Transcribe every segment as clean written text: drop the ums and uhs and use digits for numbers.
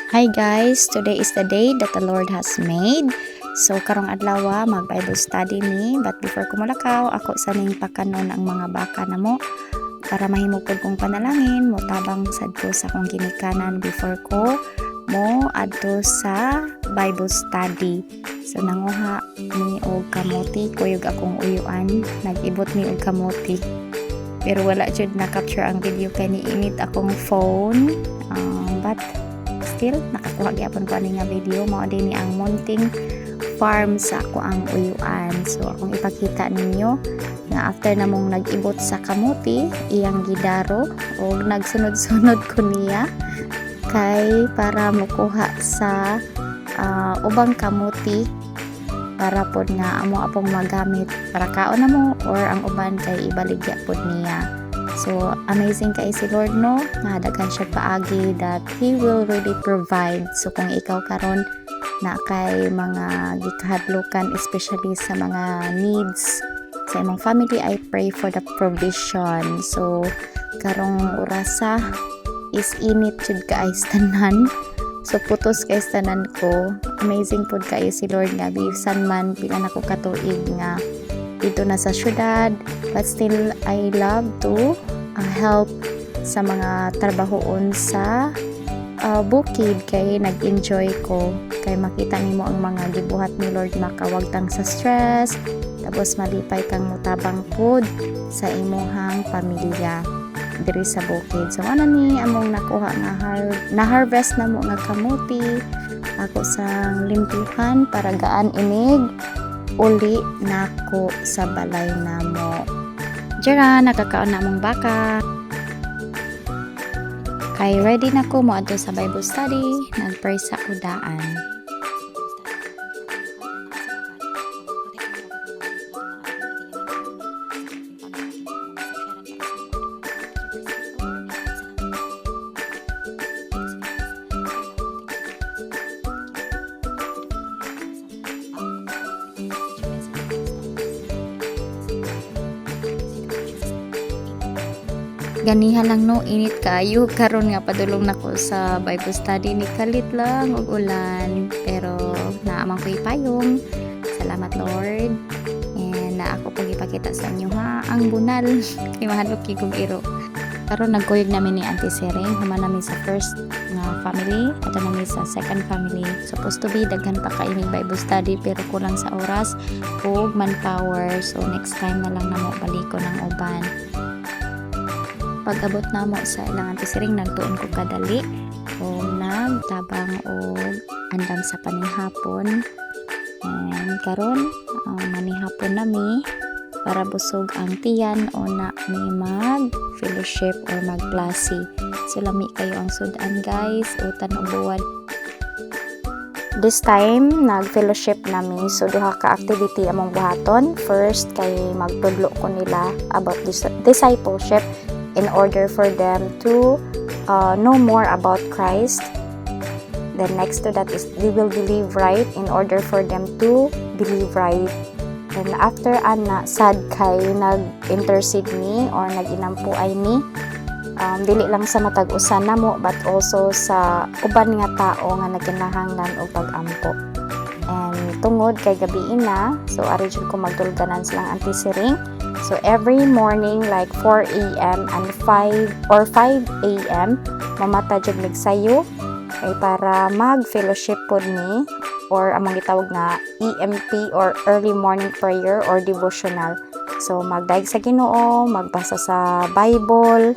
Hi guys, today is the day that the Lord has made. So karong adlaw mag Bible study ni, but before ko mulakaw, ako sa ning pakanon ang mga baka namo para mahimo pud kong panalangin, mo tabang sad ko sa akong ginikanan before ko mo adto sa Bible study. So nanguha ni og kamote, kuyog akong uyuan, nag-ibot ni og kamote. Pero wala jud na capture ang video kay niinit akong phone. But still nakakuha gyapon ko ani nga video mao din ni ang munting farm sa ako ang uyuan. So akong ipakita ninyo nga after namong nag-ibot sa kamuti iyang gidaro o nagsunod-sunod ko niya kay para mukuha sa ubang kamuti para pod nga amo apong magamit para kaon namo or ang uban kay ibaligya pod niya. So, amazing kay si Lord, no? Nga daghan siya paagi that He will really provide. So, kung ikaw karon na kay mga gikahadlukan, especially sa mga needs sa imong family, I pray for the provision. So, karong orasa is init jud kay tanan. So, putos kay tanan ko. Amazing pod kay si Lord nga bisan man pila na ko katuig nga dito na sa syudad, but still I love to help sa mga trabahoon sa bukid kay nag-enjoy ko kay makita nimo ang mga gibuhat ni Lord makawagtang sa stress tapos malipay kang mutabang pod sa imuhang pamilya diri sa bukid. So ano ni among nakuha nga na-harvest na mo nga kamuti ako sang limpihan para gaan inig uli nako sa balay namo. Dira nakakaon na mong baka. Kay ready na ko mo adto sa Bible study, nagpray sa udaan. Ganiha lang no, init kayo karon nga padulong nako sa Bible study ni kalit lang og ulan pero naamang ko ipayong. Salamat Lord. And na ako pag ipakita sa inyo ha ang bunal kay mahadlok kig iro. Karon nagkuyog namin ni Auntie Sering, human namin sa first nga family, ato namin sa second family. Supposed to be daghan pa kaimig Bible study pero kulang sa oras ug manpower. So next time na lang namo baliko ng uban. Pag-abot na mo sa ilang Auntie Sering, nagtuon ko kadali o nagtabang o andam sa panihapon. And karon manihapon nami para busog ang tiyan o na may mag fellowship or mag klase. So lami kayo ang sudan guys, utan o buwan. This time nag fellowship nami, so duha ka activity among buhaton. First kay magtudlo ko nila about discipleship in order for them to know more about Christ. Then next to that is they will believe right in order for them to believe right. And after ana sad kay nag-intercede ni or nag-inampuay ni dili lang sa matag-usan namo but also sa uban nga tao nga naginahanglan og pag-ampo. And tungod kay gabi na, so ari jud ko magtulganan silang Auntie Sering. So every morning like 4 a.m. and 5 a.m. mamata jud mig sayo kay para mag-fellowship pod ni or among gitawag nga EMP or early morning prayer or devotional. So magdaig sa Ginoo, magbasa sa Bible,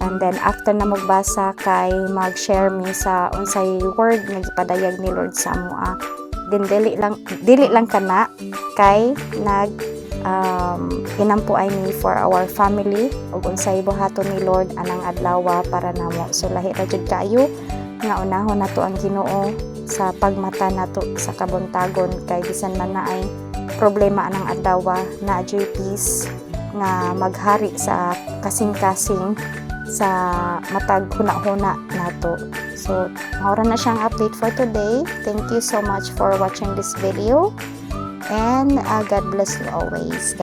and then after na magbasa kay mag-share mi sa unsay word nga gipadayag ni Lord sa amoa. Then dili lang kana kay inampuay ni for our family ug unsay buhaton ni Lord anang adlaw para namo. So lahi ra jud kayo nga unahon nato ang Ginoo sa pagmata nato sa kabuntagon kay bisan man naay problema anang adlaw na joy peace nga maghari sa kasing-kasing sa matag huna-huna nato. So maura na siyang update for today. Thank you so much for watching this video. And God bless you always.